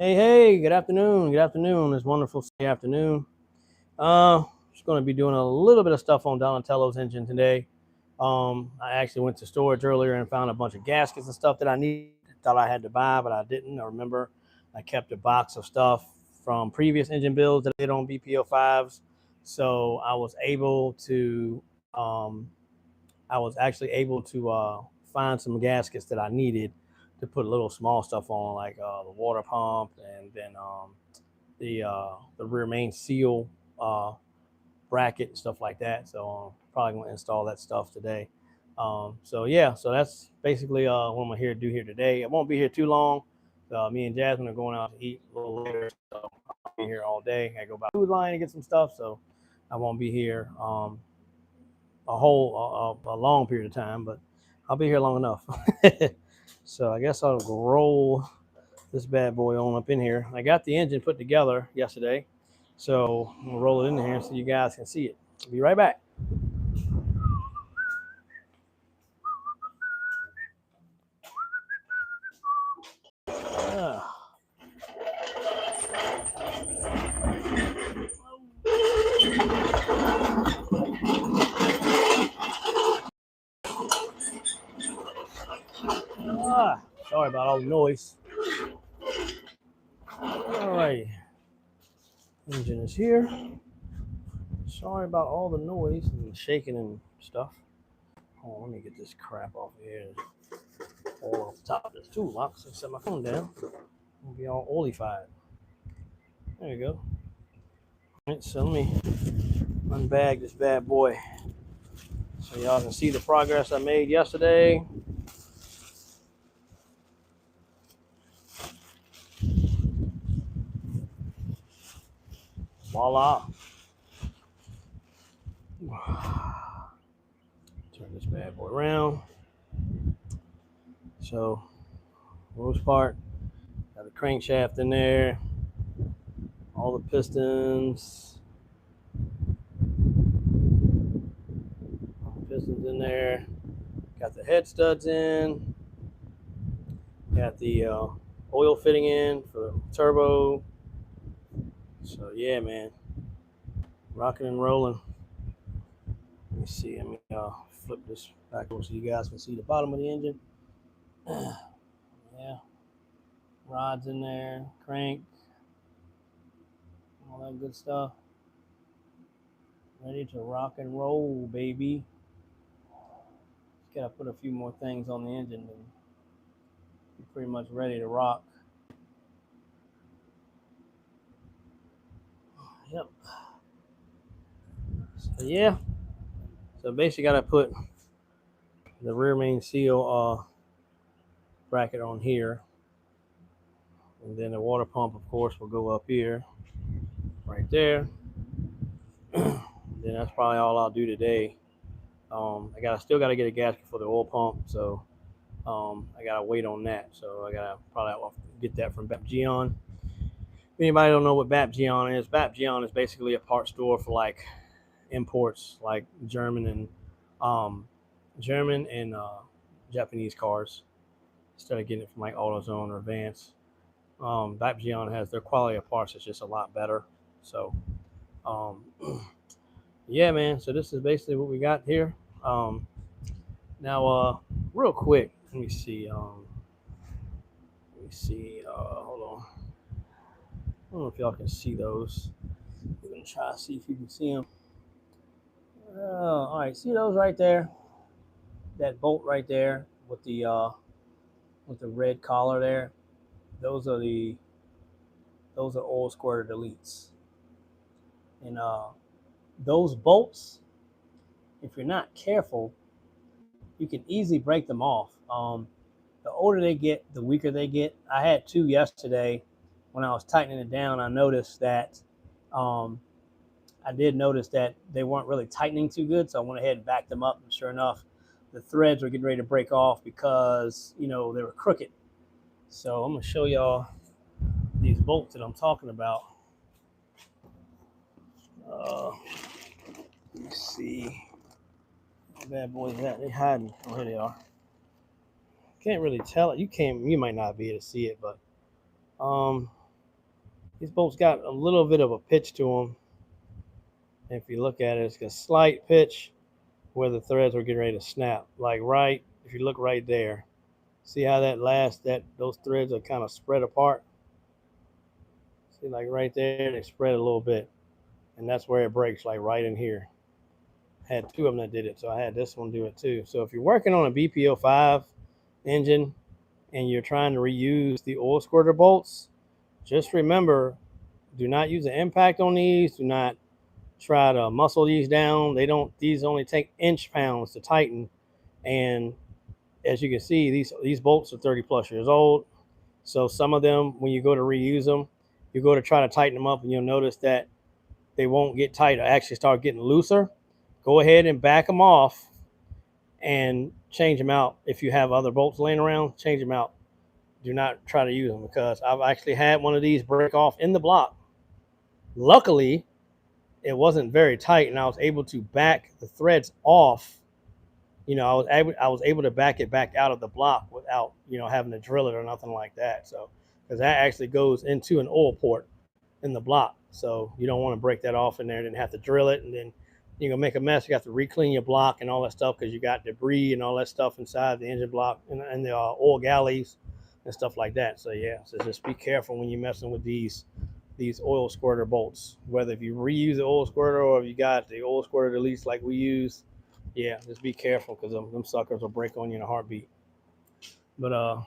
Hey, good afternoon. Good afternoon. It's wonderful afternoon. Just going to be doing a little bit of stuff on Donatello's engine today. I actually went to storage earlier and found a bunch of gaskets and stuff that I needed. Thought I had to buy, but I didn't. I remember I kept a box of stuff from previous engine builds that I did on BPO5s. So um, I was actually able to find some gaskets that I needed to put a little small stuff on, like the water pump and then the rear main seal uh, bracket and stuff like that. So probably gonna install that stuff today. So yeah, so that's basically what I'm here to do here today. I won't be here too long. Me and Jasmine are going out to eat a little later, so I'll be here all day. I go by the food line and get some stuff, so I won't be here a long period of time, but I'll be here long enough. So I guess I'll roll this bad boy on up in here. I got the engine put together yesterday, so I'm gonna roll it in here so you guys can see it. I'll be right back. Ah, ah, sorry about all the noise. All right, engine is here. Sorry about all the noise and shaking and stuff. Oh, let me get this crap off here. All off the top of this toolbox and set my phone down. It'll be all oilified. There you go. All right, so let me unbag this bad boy so y'all can see the progress I made yesterday. Voila. Turn this bad boy around. So, most part, got the crankshaft in there, all the pistons, in there. Got the head studs in. Got the oil fitting in for the turbo. So yeah, man, rocking and rolling. Let me see. Let me flip this back over so you guys can see the bottom of the engine. Yeah, rods in there, crank, all that good stuff. Ready to rock and roll, baby. Just gotta put a few more things on the engine and be pretty much ready to rock. Yep. So yeah. So basically gotta put the rear main seal bracket on here. And then the water pump, of course, will go up here, right there. Then that's probably all I'll do today. Still gotta get a gasket for the oil pump, so I gotta wait on that. So I gotta probably get that from BAPGeon. If anybody don't know what BAPGeon is basically a part store for like imports, like um, German and Japanese cars. Instead of getting it from like AutoZone or Vance, BAPGeon has their quality of parts is just a lot better. So um, yeah, man. So this is basically what we got here. Now, real quick, let me see. Let me see. Hold on. I don't know if y'all can see those. We're gonna try to see if you can see them. All right, see those right there? That bolt right there with the red collar there. Those are the those are oil squirted elites, and those bolts, if you're not careful, you can easily break them off. The older they get, the weaker they get. I had two yesterday. When I was tightening it down, I noticed that um, I did notice that they weren't really tightening too good. So I went ahead and backed them up, and sure enough, the threads were getting ready to break off because they were crooked. So I'm gonna show y'all these bolts that I'm talking about. Uh, let me see. How bad boys that? They hiding. Oh, here they are. Can't really tell it. You might not be able to see it, but These bolts got a little bit of a pitch to them. If you look at it, it's a slight pitch where the threads are getting ready to snap. Like right, if you look right there, see how those threads are kind of spread apart. See, like right there, they spread a little bit, and that's where it breaks, like right in here. I had two of them that did it, so I had this one do it too. So if you're working on a BPO5 engine and you're trying to reuse the oil squirter bolts, just remember, do not use an impact on these. Do not try to muscle these down. These only take inch pounds to tighten. And as you can see, these bolts are 30 plus years old. So some of them, when you go to reuse them, you go to try to tighten them up and you'll notice that they won't get tight or actually start getting looser. Go ahead and back them off and change them out. If you have other bolts laying around, change them out. Do not try to use them, because I've actually had one of these break off in the block. Luckily, it wasn't very tight, and I was able to back the threads off. I was able to back it back out of the block without having to drill it or nothing like that. So, because that actually goes into an oil port in the block, so you don't want to break that off in there and then have to drill it, and then you're gonna make a mess. You got to re-clean your block and all that stuff because you got debris and all that stuff inside the engine block and the oil galleys and stuff like that. So yeah, so just be careful when you're messing with these oil squirter bolts. Whether if you reuse the oil squirter or if you got the oil squirter release like we use, yeah, just be careful because them suckers will break on you in a heartbeat. But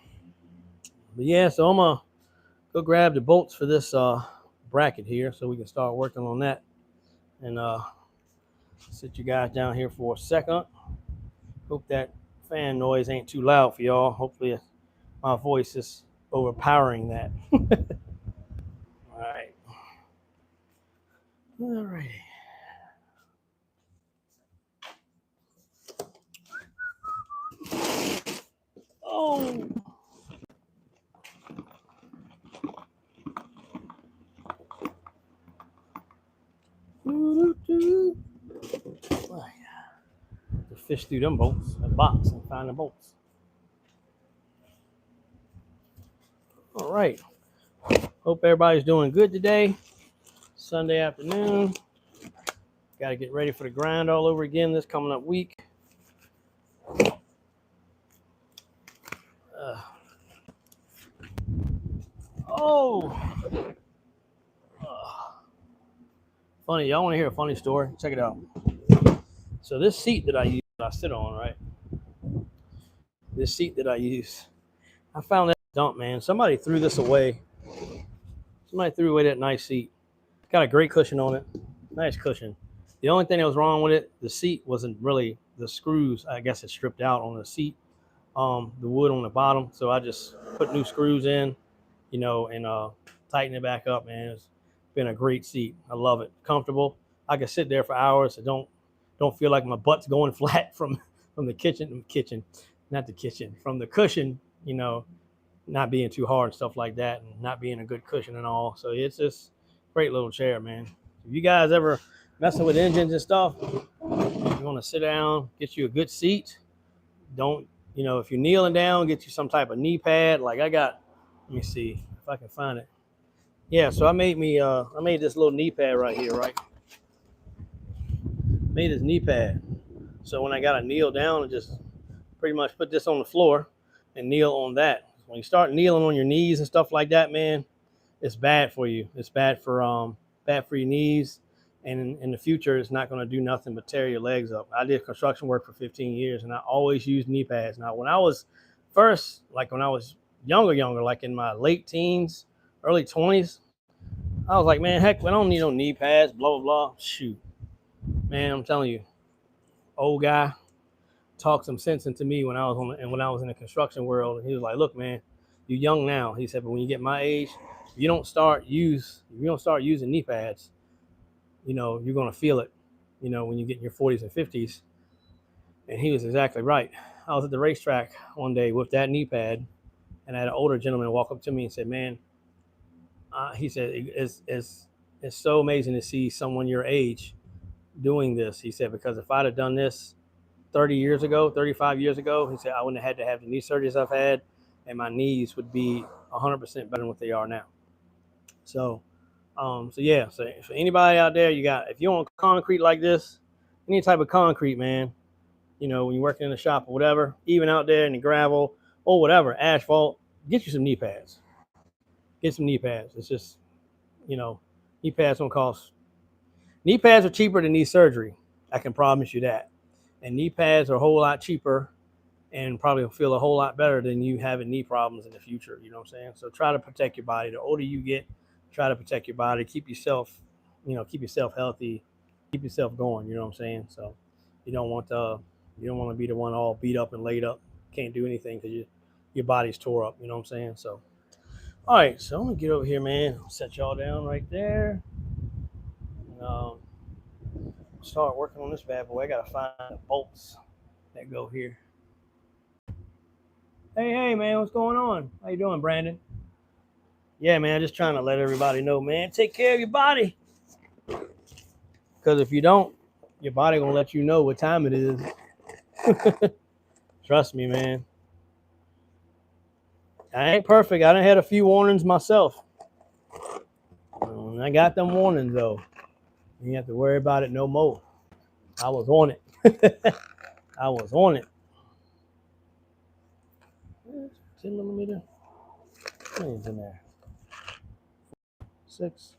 yeah, so I'm gonna go grab the bolts for this bracket here so we can start working on that. And sit you guys down here for a second. Hope that fan noise ain't too loud for y'all. Hopefully my voice is overpowering that. All right. All right. Oh. To fish through them bolts, the box, and find the bolts. All right. Hope everybody's doing good today. Sunday afternoon. Got to get ready for the grind all over again this coming up week. Funny, y'all want to hear a funny story? Check it out. So this seat that I sit on, right? This seat that I use, I found that dump, man. Somebody threw this away. Somebody threw away that nice seat. Got a great cushion on it. Nice cushion. The only thing that was wrong with it, the seat wasn't really, the screws, I guess it stripped out on the seat, the wood on the bottom. So I just put new screws in, and tighten it back up, man. It's been a great seat. I love it. Comfortable. I can sit there for hours. I don't feel like my butt's going flat from the from the cushion, not being too hard and stuff like that, and not being a good cushion and all. So it's just a great little chair, man. If you guys ever messing with engines and stuff, you want to sit down, get you a good seat. Don't, if you're kneeling down, get you some type of knee pad. Like I got, let me see if I can find it. Yeah, so I made this little knee pad right here, right? Made this knee pad. So when I got to kneel down, and just pretty much put this on the floor and kneel on that. When you start kneeling on your knees and stuff like that, man, it's bad for you. It's bad for your knees, and in the future, it's not going to do nothing but tear your legs up. I did construction work for 15 years, and I always used knee pads. Now, when I was younger, like in my late teens, early 20s, I was like, man, heck, I don't need no knee pads, blah, blah, blah. Shoot. Man, I'm telling you, old guy talked some sense into me when I was in the construction world. And he was like, look, man, you're young now. He said, but when you get my age, if you don't start using knee pads, you're going to feel it, when you get in your 40s and 50s. And he was exactly right. I was at the racetrack one day with that knee pad, and I had an older gentleman walk up to me and said, man, he said, it's so amazing to see someone your age doing this. He said, because if I'd have done this 35 years ago, he said, I wouldn't have had to have the knee surgeries I've had, and my knees would be 100% better than what they are now. So So yeah, so for anybody out there, you got if you want concrete like this, any type of concrete, man, you know, when you're working in the shop or whatever, even out there in the gravel or whatever, asphalt, get you some knee pads. Get some knee pads. It's just, you know, knee pads don't cost. Knee pads are cheaper than knee surgery. I can promise you that. And knee pads are a whole lot cheaper and probably will feel a whole lot better than you having knee problems in the future. You know what I'm saying? So try to protect your body. The older you get, try to protect your body. Keep yourself, keep yourself healthy. Keep yourself going. You know what I'm saying? So you don't want to, you don't want to be the one all beat up and laid up, can't do anything because your body's tore up. You know what I'm saying? So all right, so I'm gonna get over here, man. I'll set y'all down right there. And, start working on this bad boy. I gotta find the bolts that go here. Hey, man, what's going on? How you doing, Brandon? Yeah, man, just trying to let everybody know, man. Take care of your body, because if you don't, your body gonna let you know what time it is. Trust me, man. I ain't perfect. I done had a few warnings myself. I got them warnings though. You ain't have to worry about it no more. I was on it. I was on it. 10mm. Things in there. 6.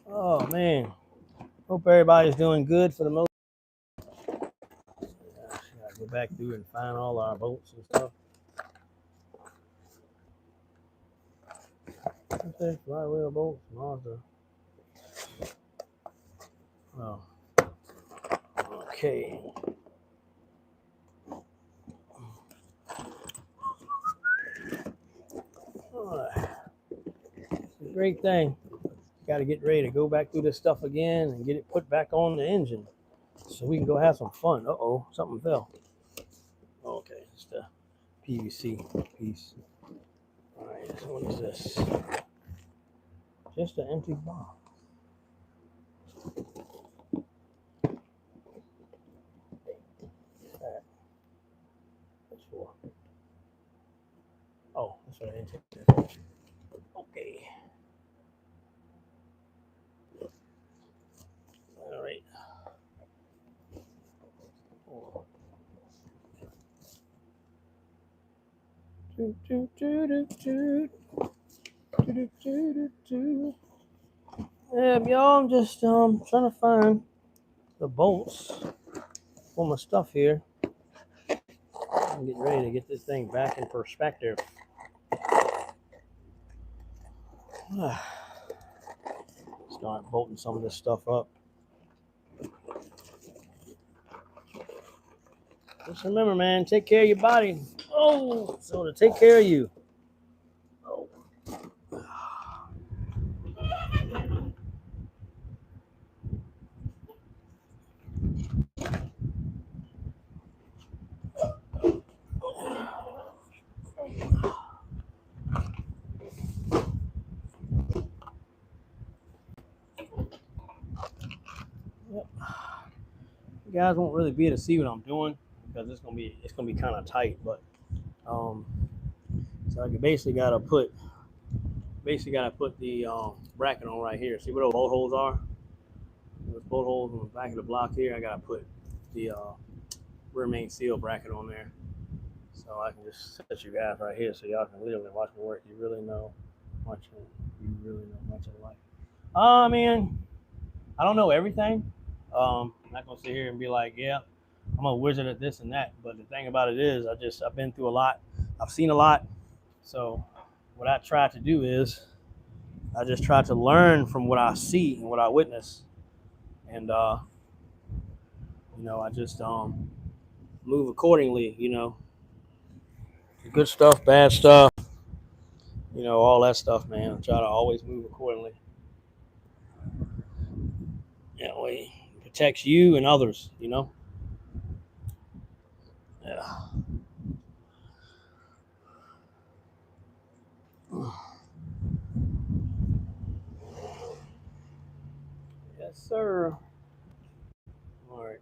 Oh man. Hope everybody's doing good for the most. Gotta go back through and find all our bolts and stuff. Okay, flywheel bolts, Mazda. Oh. Okay. All right. It's a great thing. Got to get ready to go back through this stuff again and get it put back on the engine so we can go have some fun. Uh-oh, something fell. Okay, it's the PVC piece. All right, so what is this? Just an empty box. What's for? Oh, that's what I intended. Okay. All right. Yeah, y'all, I'm just trying to find the bolts for my stuff here. I'm getting ready to get this thing back in perspective. Start bolting some of this stuff up. Just remember, man, take care of your body. Oh, so to take care of you. Oh. Yep. You guys won't really be able to see what I'm doing because it's gonna be kind of tight, but so I basically gotta put the bracket on right here. See where those bolt holes are? Those bolt holes on the back of the block here. I gotta put the rear main seal bracket on there, so I can just set you guys right here so y'all can literally watch me work. You really know much of life. Man, I don't know everything. I'm not gonna sit here and be like, yeah, I'm a wizard at this and that. But the thing about it is, I've been through a lot. I've seen a lot. So what I try to do is I just try to learn from what I see and what I witness, and I just move accordingly. Good stuff, bad stuff, all that stuff, man. I try to always move accordingly. It protects you and others. Yeah. Yes, sir. All right.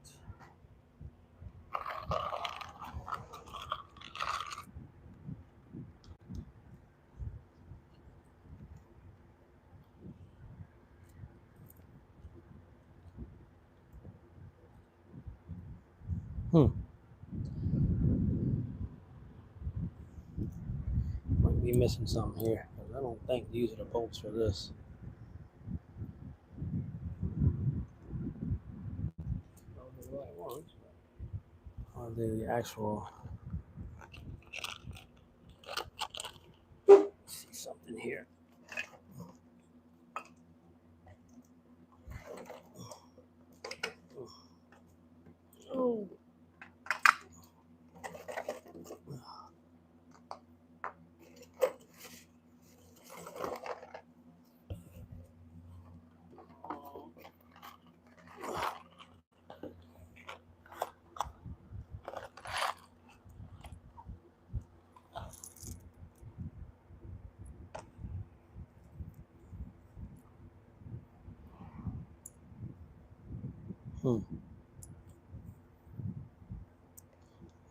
be missing something here. I don't think these are the bolts for this. Those are the right ones. I'll do the actual. See something here. Oh.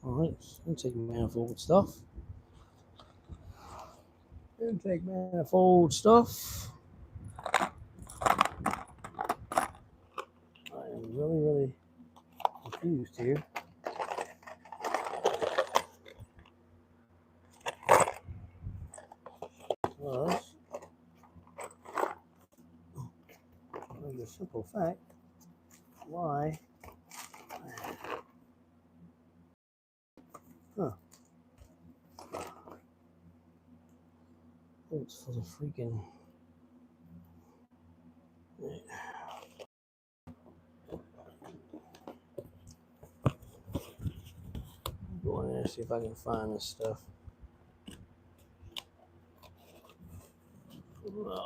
Alright, intake manifold stuff. Intake manifold stuff. I am really confused here. Plus, the simple fact why. Bolts for the freaking. Go in there and see if I can find this stuff. What's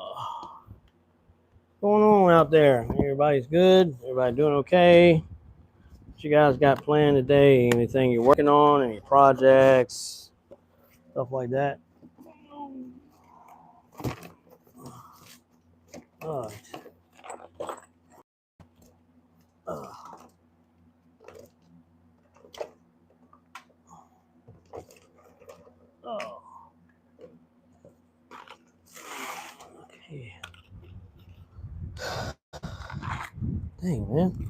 going on out there? Everybody's good? Everybody doing okay? What you guys got planned today? Anything you're working on? Any projects? Stuff like that? Oh. Oh. Okay. Dang, man.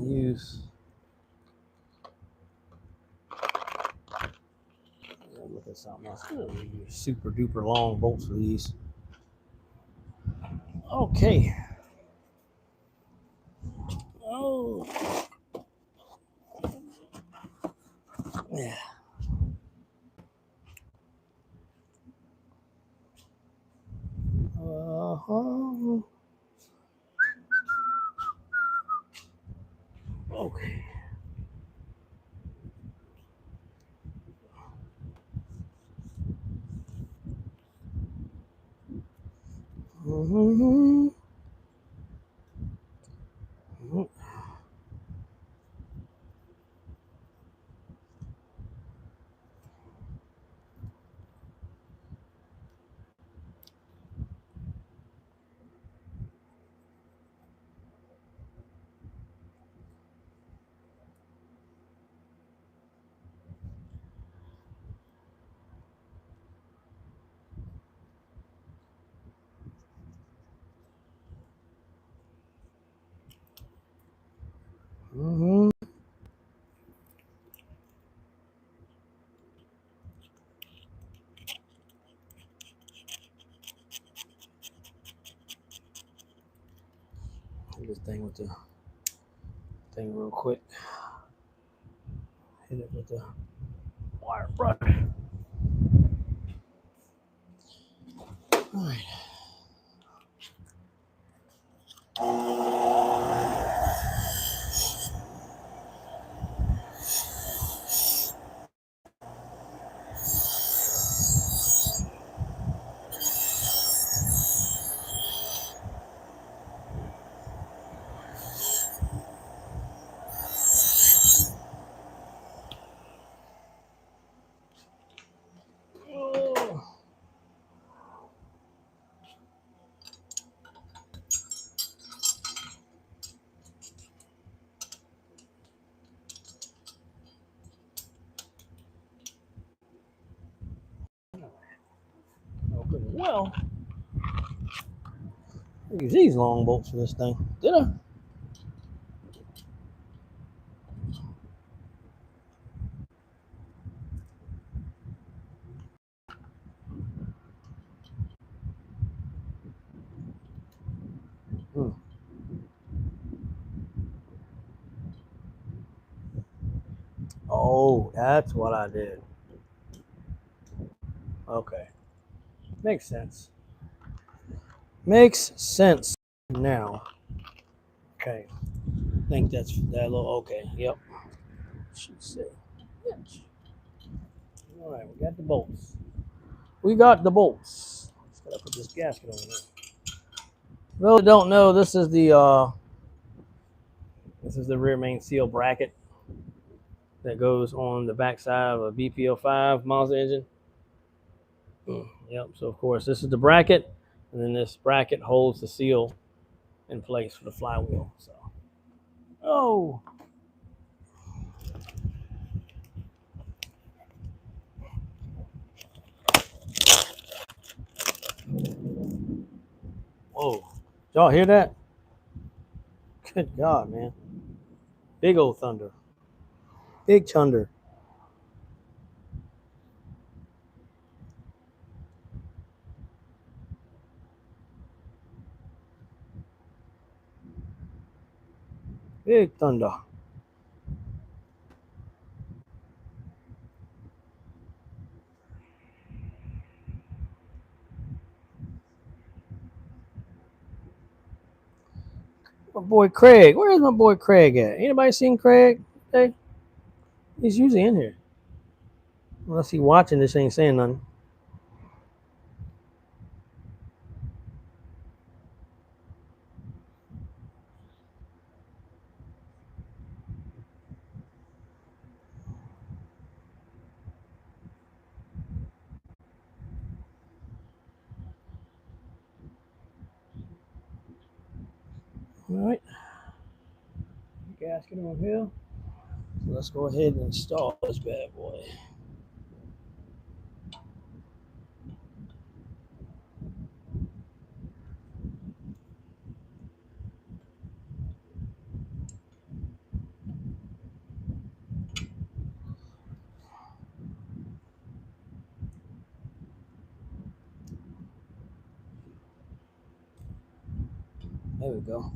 Use. Look at something else. Super duper long bolts for these. Okay. Oh. Yeah. Okay. Mm-hmm. Mm-hmm. Hit this thing with the thing real quick. Hit it with the wire brush. All right. Open well. Use these long bolts for this thing. Did I? Hmm. Oh, that's what I did. Okay. Makes sense. Makes sense now. Okay. I think that's that little. Okay. Yep. Should say. All right. We got the bolts. We got the bolts. Just gotta put this gasket on there. Really don't know. This is the rear main seal bracket that goes on the backside of a BP05 Mazda engine. Yep. So of course this is the bracket, and then this bracket holds the seal in place for the flywheel. So, oh, whoa! Did y'all hear that? Good God, man! Big old thunder, big thunder. Big thunder. My boy Craig. Where is my boy Craig at? Anybody seen Craig? Hey, he's usually in here. Unless he watching this, ain't saying nothing. All right. Gasket on here. So let's go ahead and install this bad boy. There we go.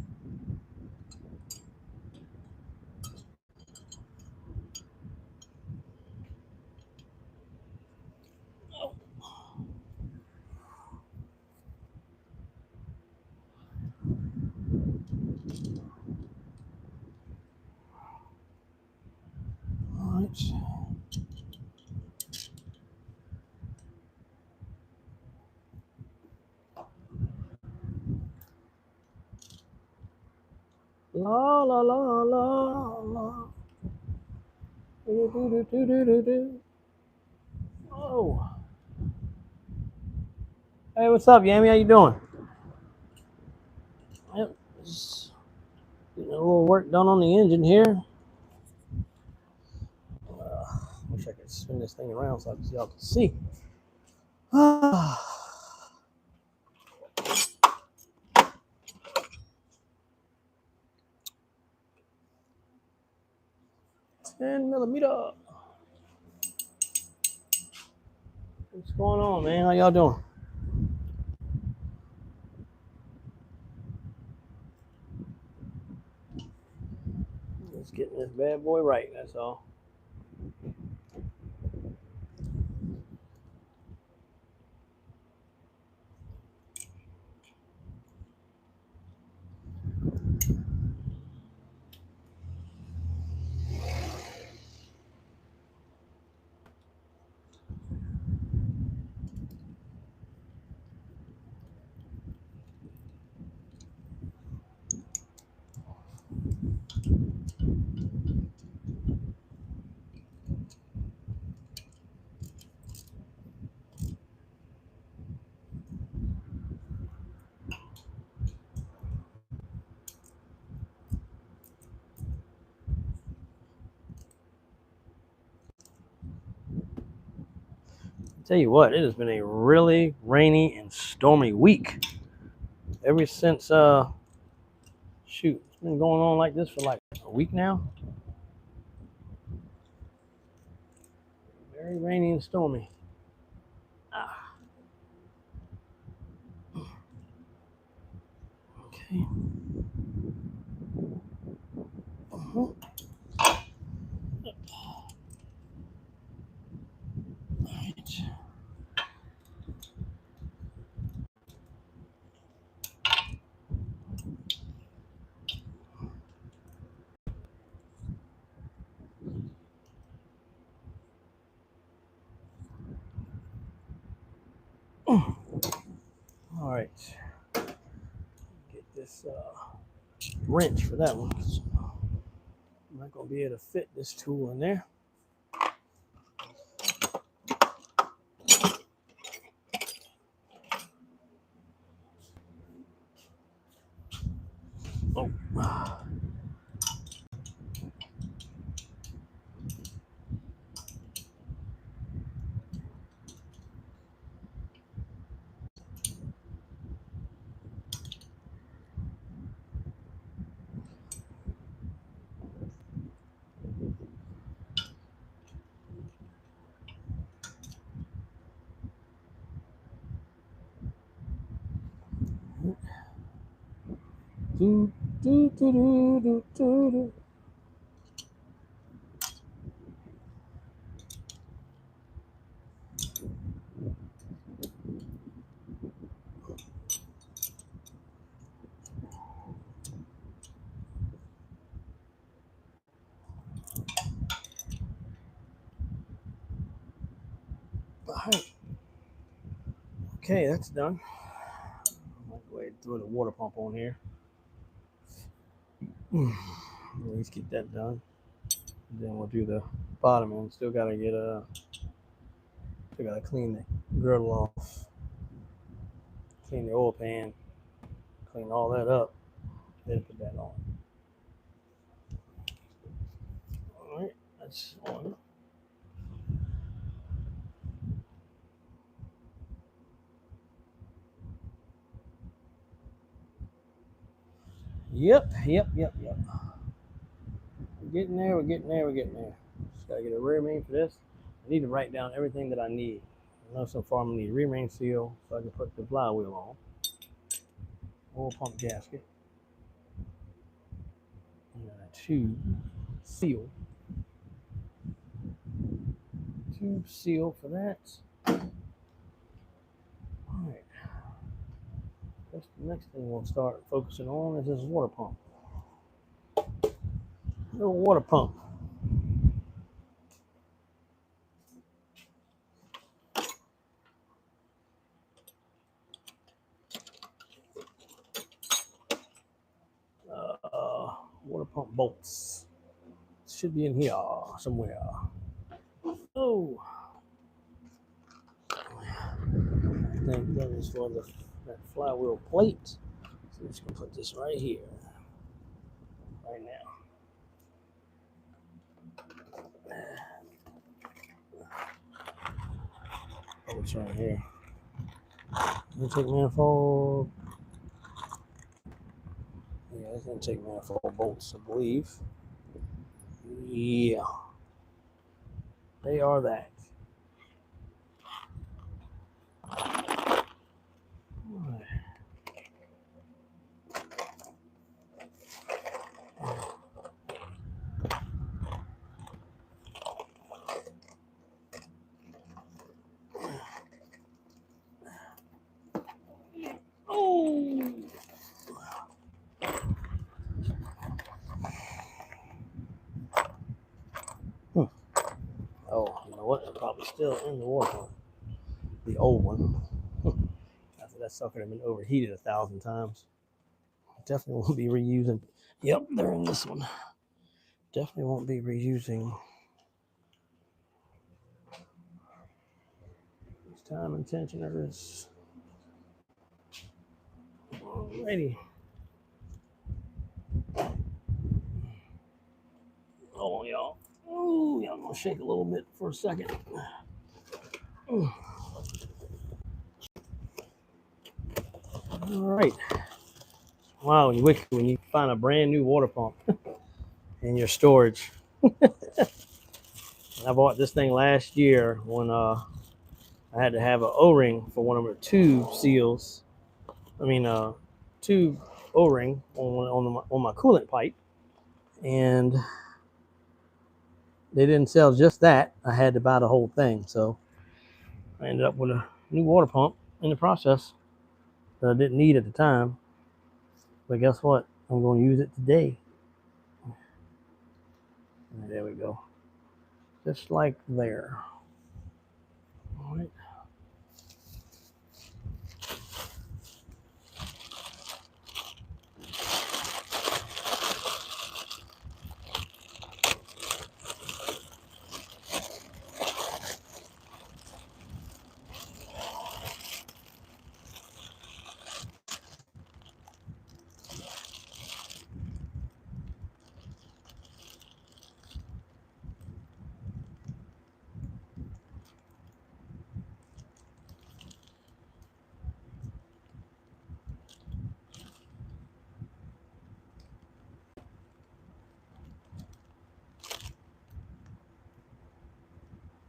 All right. La la la la la. Do, do, do, do, do, do. Oh. Hey, what's up, Yami? How you doing? Yep. Just getting a little work done on the engine here. Wish I could spin this thing around so y'all can see. Ah. 10 millimeter. What's going on, man? How y'all doing? Just getting this bad boy right, that's all. Tell you what, it has been a really rainy and stormy week. ever since shoot, it's been going on like this for like a week now. Very rainy and stormy. Okay. All right. Get this wrench for that one. I'm not gonna be able to fit this tool in there. Oh. Do, do, do, do, do, do, do. All right. Okay, that's done. I'll go ahead and throw the water pump on here. At least get that done. And then we'll do the bottom end. Still gotta clean the girdle off, clean the oil pan, clean all that up, then put that on. All right, that's on. Yep. We're getting there. Just gotta get a rear main for this. I need to write down everything that I need. I know so far I'm gonna need a rear main seal so I can put the flywheel on. Oil pump gasket. And a tube seal. Tube seal for that. Alright. That's the next thing we'll start focusing on is this water pump. Little water pump. Water pump bolts. Should be in here somewhere. Oh. I think that is for that flywheel plate. So I'm just gonna put this right here. Right now. Oh, it's right here. Intake manifold. Yeah, it's intake manifold bolts, I believe. Yeah. They are that. Oh, you know what? They're probably still in the water pump. The old one. After that sucker had been overheated 1,000 times. Definitely won't be reusing. Yep, they're in this one. Definitely won't be reusing. It's time and tensioners. Alrighty. Hold on, y'all. Ooh, y'all gonna shake a little bit for a second. Ooh. All right. Wow, when you find a brand new water pump in your storage. I bought this thing last year when I had to have an O-ring for one of the tube seals. I mean, tube O-ring on my coolant pipe, and they didn't sell just that. I had to buy the whole thing, so I ended up with a new water pump in the process that I didn't need at the time. But guess what? I'm going to use it today. And there we go, just like there. All right.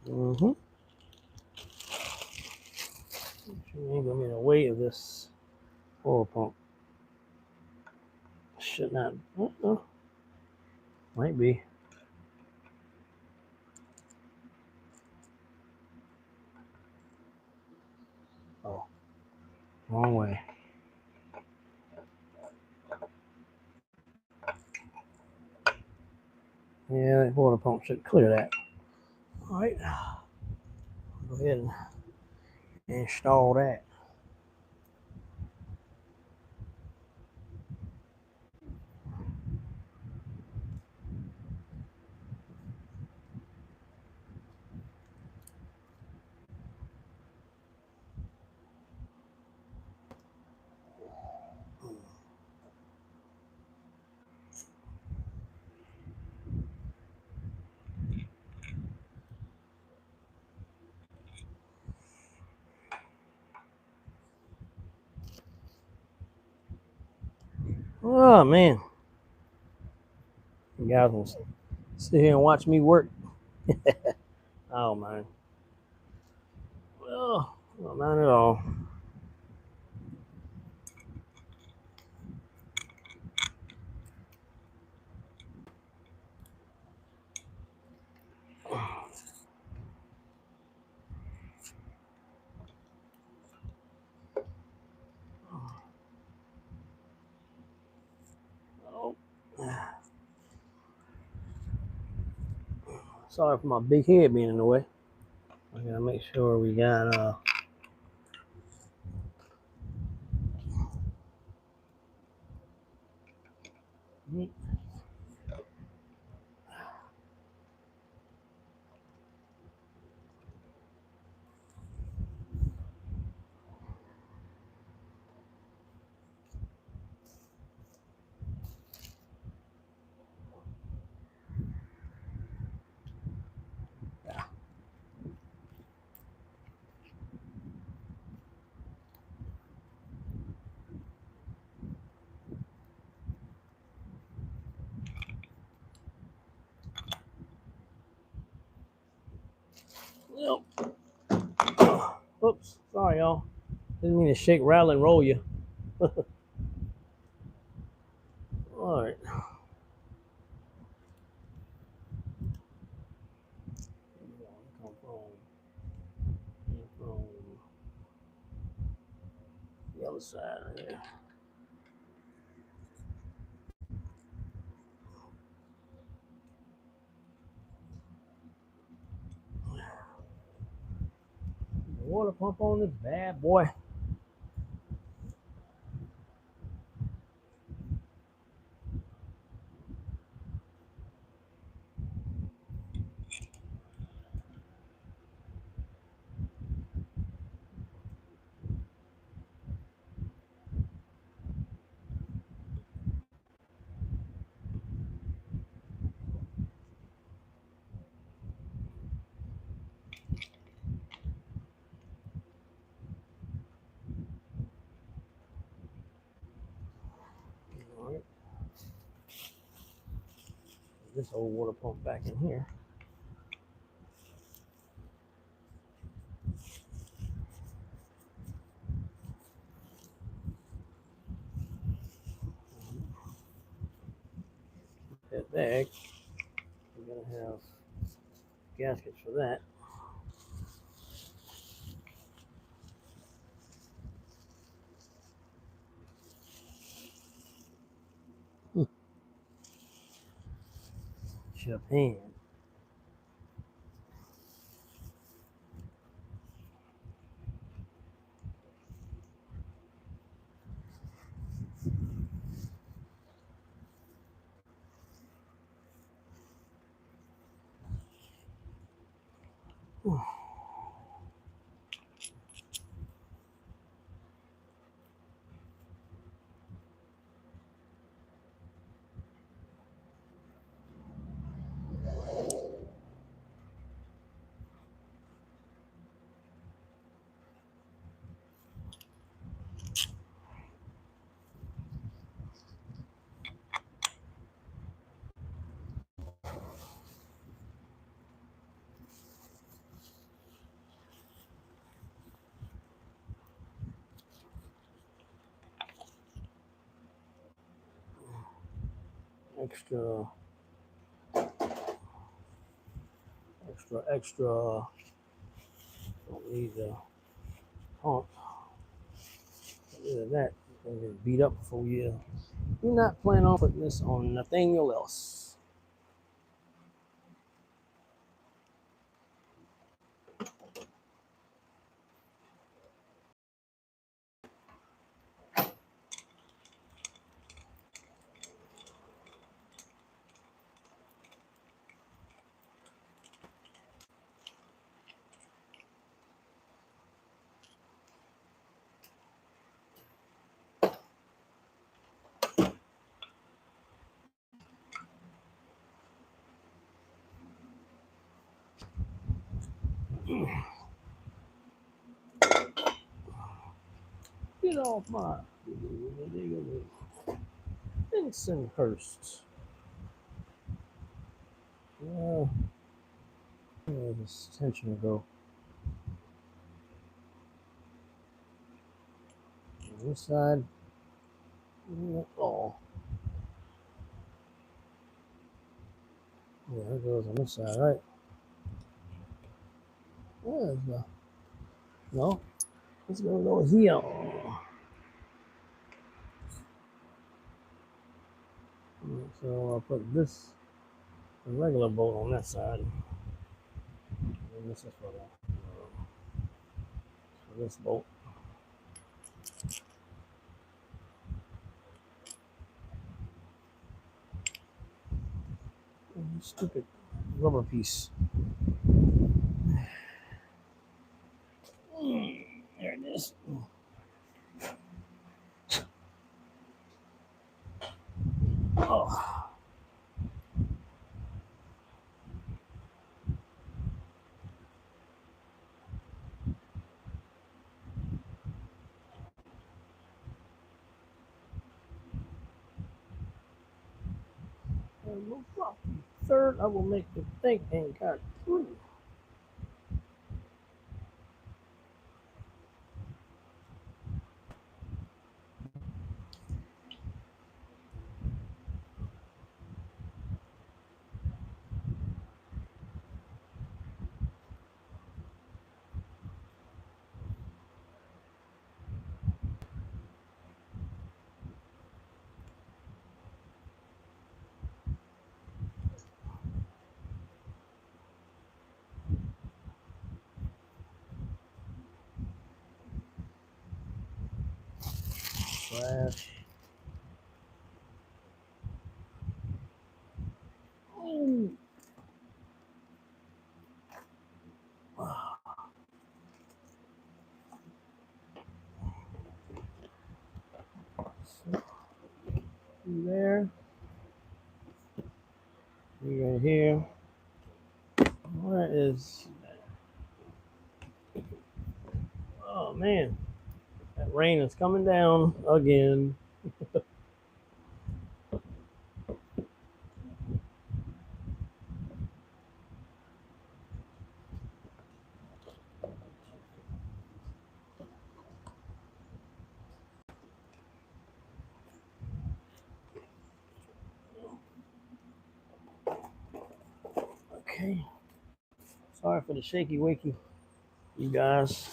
Mm-hmm. Ain't gonna be in the way of this oil pump. Should not. Might be. Oh, wrong way. Yeah, that water pump should clear that. All right. Go ahead and install that. Oh man, you guys will sit here and watch me work. Oh man. Well, not mine at all. Oh. Sorry for my big head being in the way. I gotta make sure we got Yep. Oops, sorry y'all. Didn't mean to shake, rattle, and roll you. All right. Come from the other side right here. Water pump on this bad boy. this old water pump back in here. That bag, we're gonna have gaskets for that. Japan. Extra. Don't need the pump. Get rid of that. Gonna get beat up before you. You're not planning on putting this on Nathaniel else. Get off my Bensonhurst. Where does this tension go? On this side. Oh. Yeah, it goes on this side, right? Where's the... No. Let's go over here. So I'll put this regular bolt on that side. And this is for this bolt. Stupid rubber piece. There it is. Oh. Third, I will make the thing and got through. Slash. Oh. There. We got here. Where is that? Oh man, that rain is coming down again. Sorry for the shaky wakey, you guys.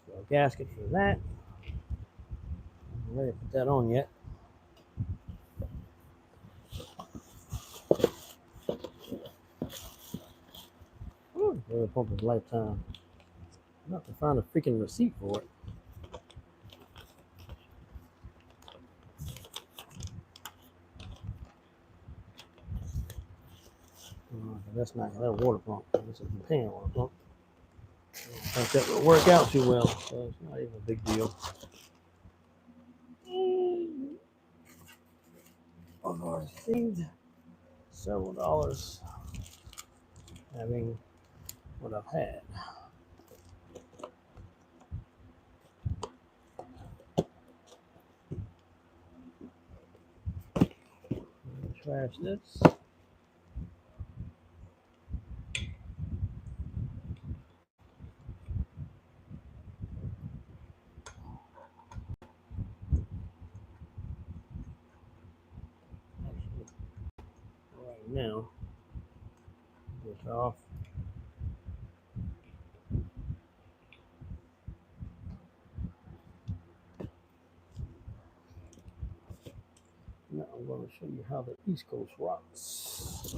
So gasket for that. I'm ready to put that on yet. The pump is lifetime. I have to find a freaking receipt for it. That's not that water pump. This is the pan water pump. I think that will work out too well, so it's not even a big deal. Although I saved several dollars having what I've had. Trash this. Right now, this off. Now I'm going to show you how the East Coast rocks.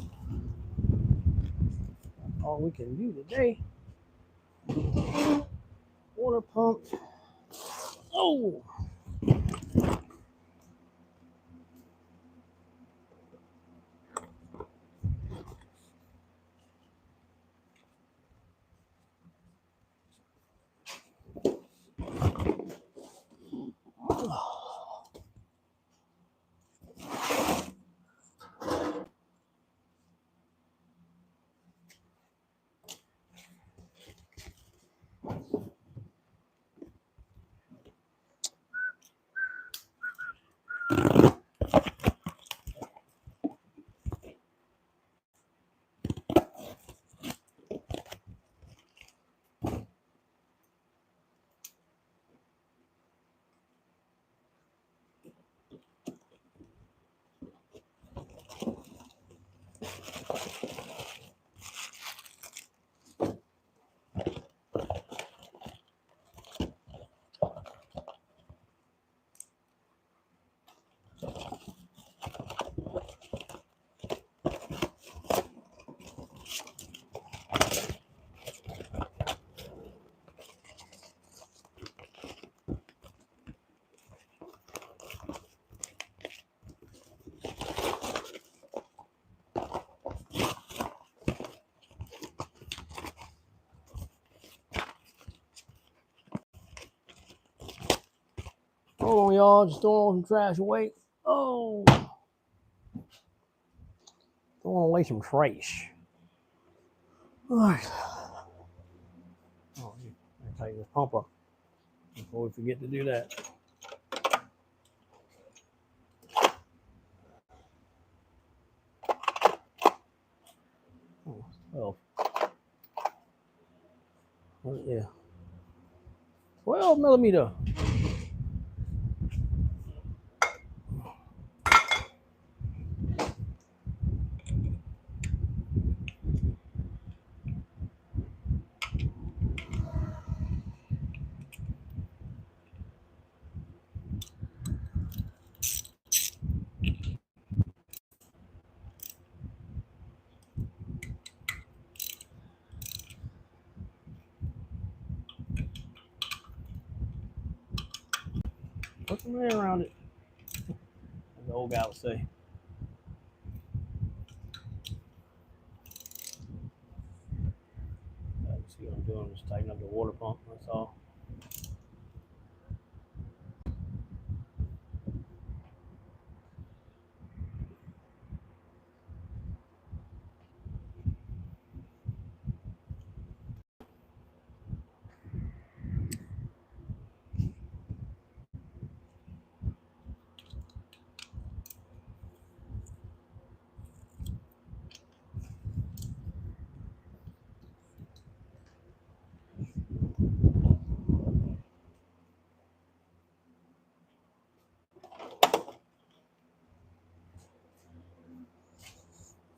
That's all we can do today. Water pump. Oh! Hold on, y'all. Just throwing some trash away. Oh! Throwing away some trash. All right. Oh, I tighten this pump up before we forget to do that. Oh, 12. Oh, yeah. 12 millimeter. Put some air around it, as the old guy would say. See what I'm doing? Just tighten up the water pump. That's all.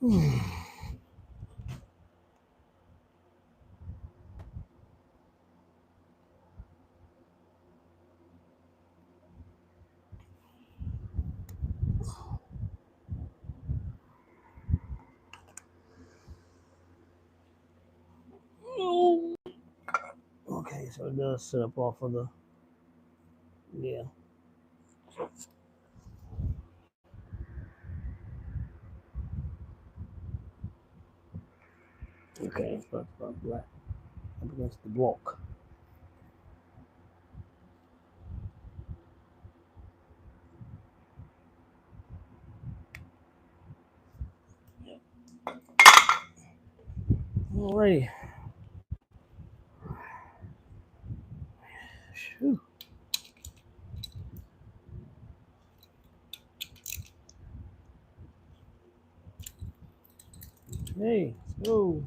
Okay, so it does set up off of the, yeah. Okay, so it's about black up against the block. Alrighty. Whew. Hey, let's go.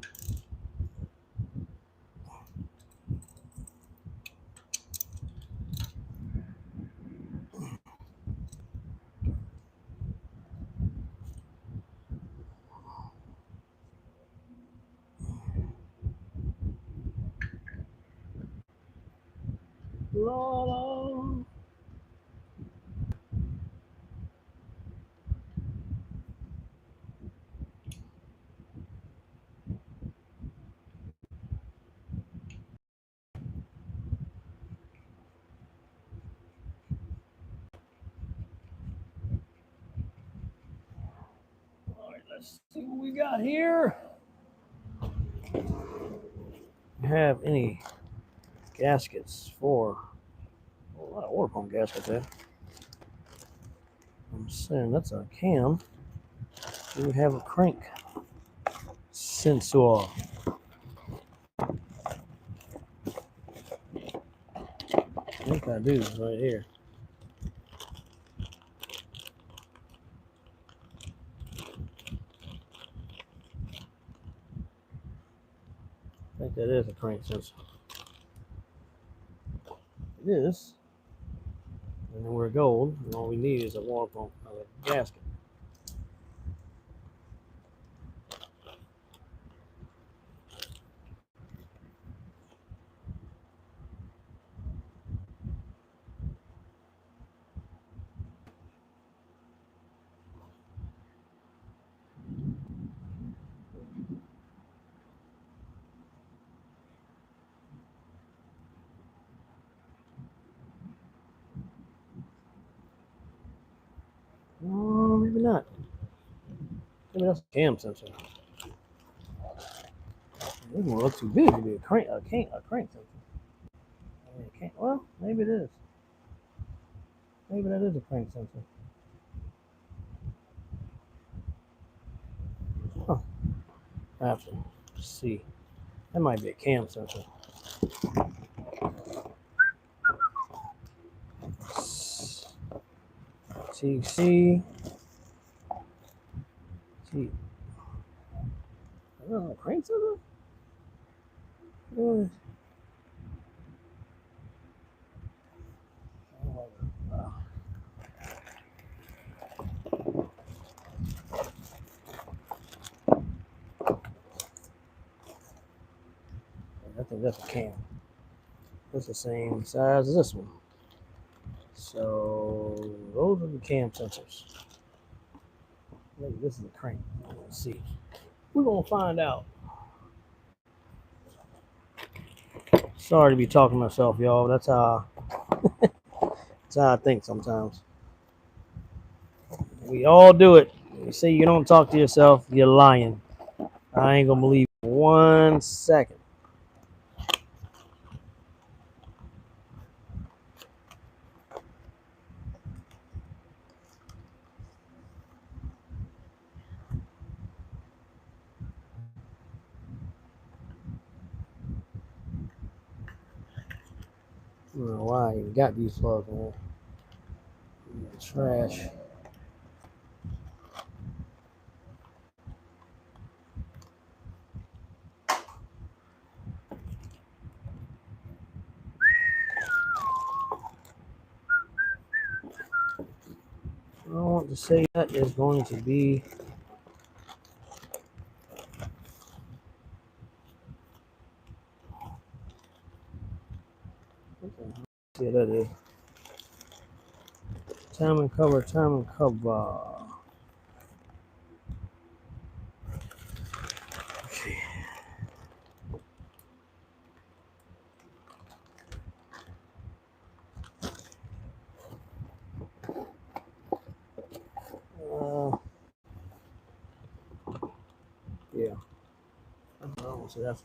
La, la. Alright, let's see what we got here. Have any gaskets for a lot of water pump gaskets there. I'm saying that's a cam. Do we have a crank sensor? I think I do right here. I think that is a crank sensor. It is. And then we're gold, and all we need is a water pump, a gasket. Oh, maybe not. Maybe that's a cam sensor. This one looks too big to be a crank sensor. Well, maybe it is. Maybe that is a crank sensor. Huh. I have to see. That might be a cam sensor. TC. T. I don't know, crank sensor? I think that's a cam. That's the same size as this one. So those are the cam sensors. Maybe this is a crank. Let's see. We're gonna find out. Sorry to be talking to myself, y'all. That's how I think sometimes. We all do it. You say you don't talk to yourself, you're lying. I ain't gonna believe 1 second. I don't know why I even got these plugs in here. Trash. I want to say that is going to be Yeah, that is. Time and cover, time and cover. Okay. Yeah. Oh, so that's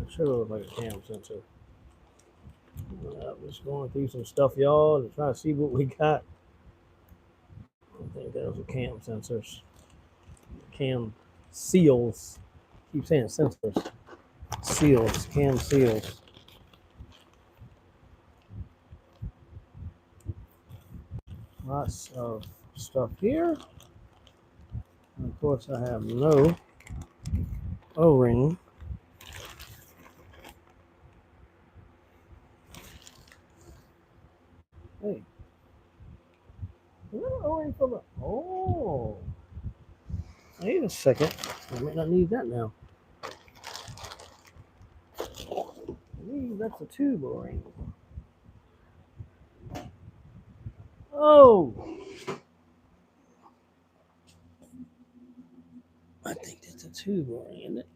it sure looks like a cam sensor. I'm just going through some stuff, y'all, to try to see what we got. I think those are cam sensors. Cam seals. Keep saying sensors. Seals. Cam seals. Lots of stuff here. And of course, I have no O-ring. Hey. Is that an O-ring for the... Oh. Wait a second. I might not need that now. That's a tube O-ring. Oh. I think that's a tube O-ring, isn't it?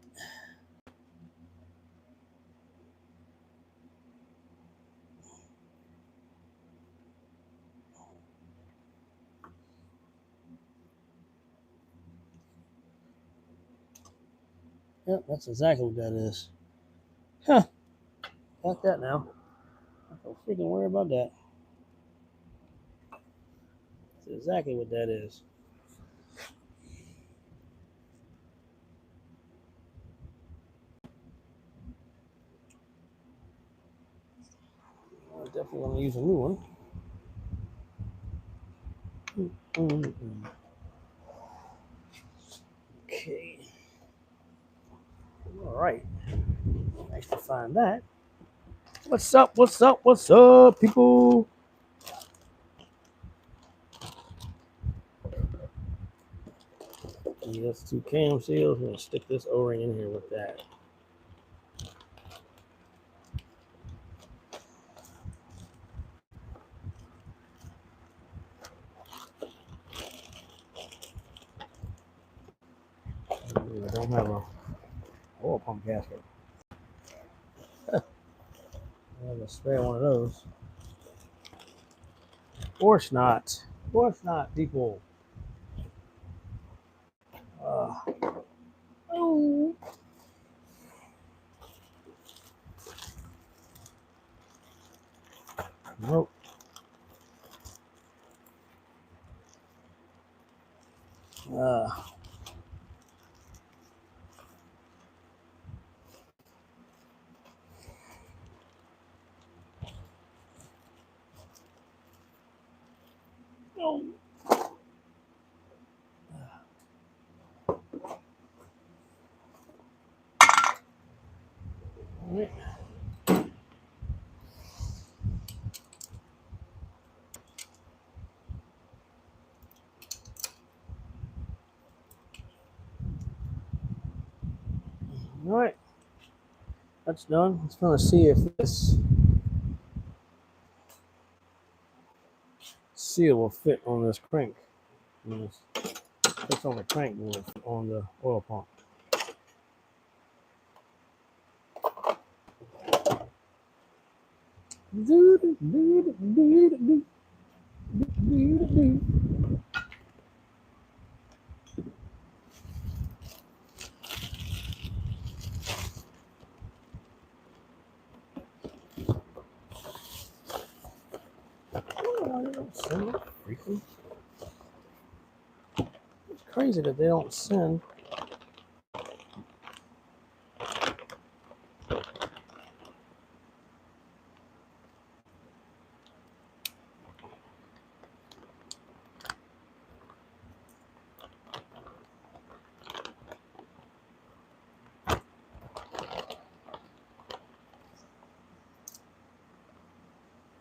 Yep, that's exactly what that is. Huh. Got that now. Don't freaking worry about that. That's exactly what that is. I'm definitely going to use a new one. Okay. All right. Nice to find that. What's up? What's up? What's up, people? That's two cam seals. I'm going to stick this O-ring in here with that. I don't have a oil pump gasket. I have a spare one of those. Of course not. Of course not, people. Oh. Nope. Uh, no. All right. All right. That's done. Let's going to see if this seal will fit on this crank. Fits on the crank will fit on the oil pump. It's crazy that they don't send.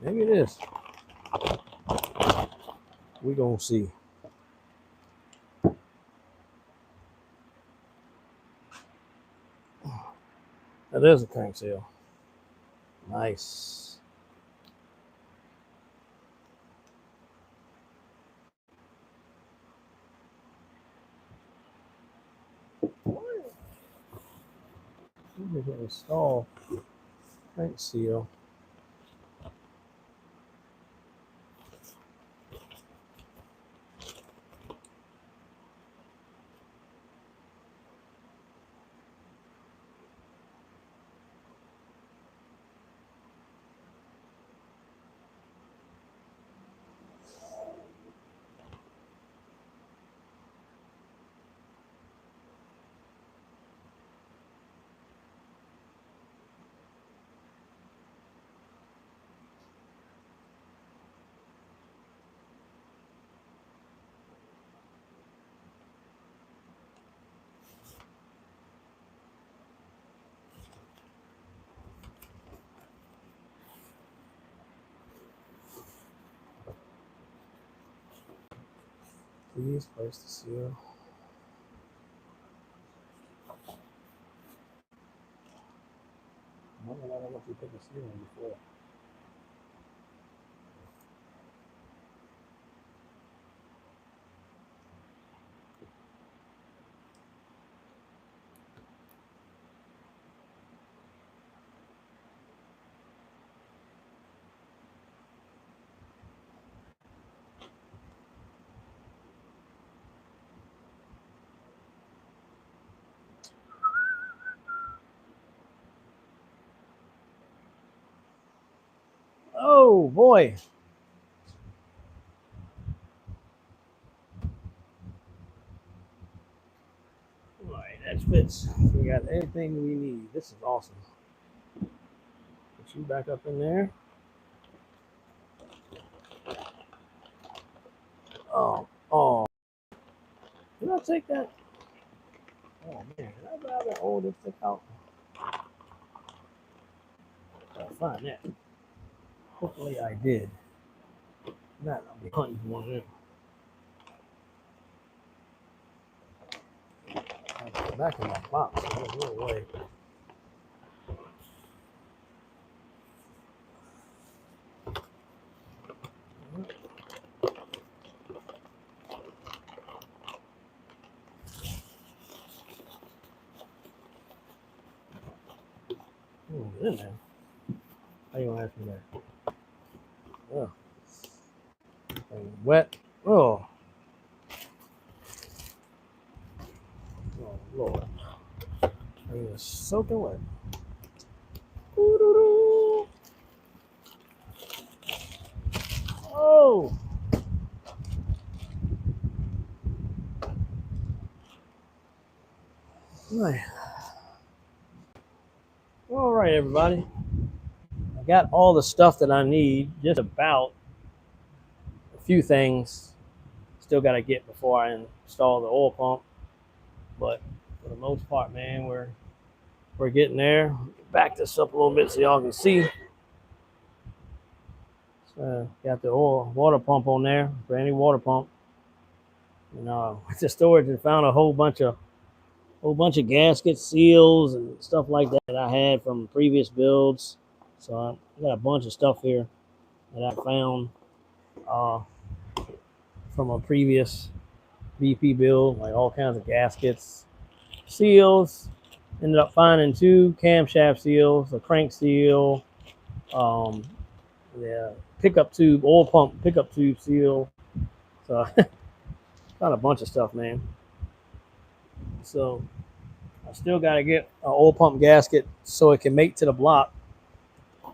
Maybe it is. We're going to see. That is a crank seal. Nice. We can install crank seal. Please place the seal. I don't know what you put the seal in before. Oh boy. All right, that fits. We got everything we need. This is awesome. Put you back up in there. Oh. Did I take that? Oh man, did I grab that old stick out? Gotta find that. Hopefully I did. Not, I'll be hunting for one of them. Back in my box. There's no way. In there. How you gonna ask me that? Oh. Wet. Oh. Oh Lord. I mean, it's soaking wet. Ooh-doo-doo. Oh. All right, everybody. I got all the stuff that I need, just about. A few things still got to get before I install the oil pump. But for the most part, man, we're getting there. Back this up a little bit so y'all can see. Got the oil water pump on there, brand new water pump. And with the storage, I found a whole bunch of gaskets, seals, and stuff like that I had from previous builds. So I got a bunch of stuff here that I found from a previous BP build, like all kinds of gaskets, seals. Ended up finding 2 camshaft seals, a crank seal, pickup tube, oil pump pickup tube seal. So got a bunch of stuff, man. So I still got to get an oil pump gasket so it can mate to the block.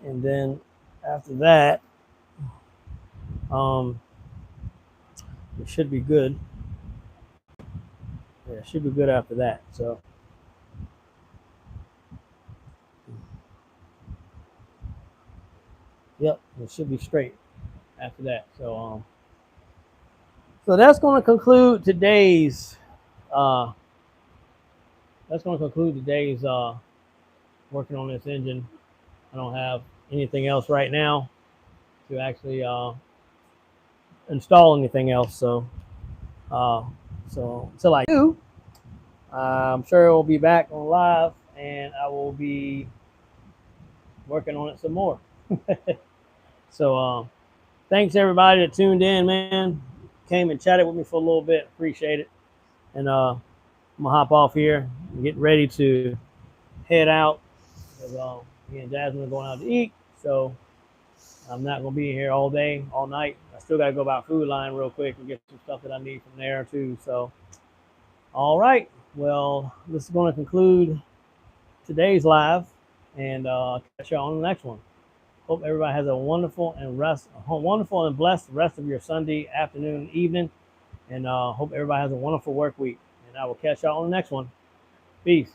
And then after that, it should be good. Yeah, it should be good after that. So yep, it should be straight after that. So so that's going to conclude today's working on this engine. I don't have anything else right now to actually install anything else. So until I do, I'm sure we'll be back on live and I will be working on it some more. So thanks everybody that tuned in, man. Came and chatted with me for a little bit. Appreciate it. And I'm gonna hop off here and get ready to head out because me and Jasmine are going out to eat. So I'm not going to be here all day, all night. I still got to go about Food Line real quick and get some stuff that I need from there too. So, all right. Well, this is going to conclude today's live, and catch you on the next one. Hope everybody has a wonderful and blessed rest of your Sunday afternoon, evening, and hope everybody has a wonderful work week. And I will catch y'all on the next one. Peace.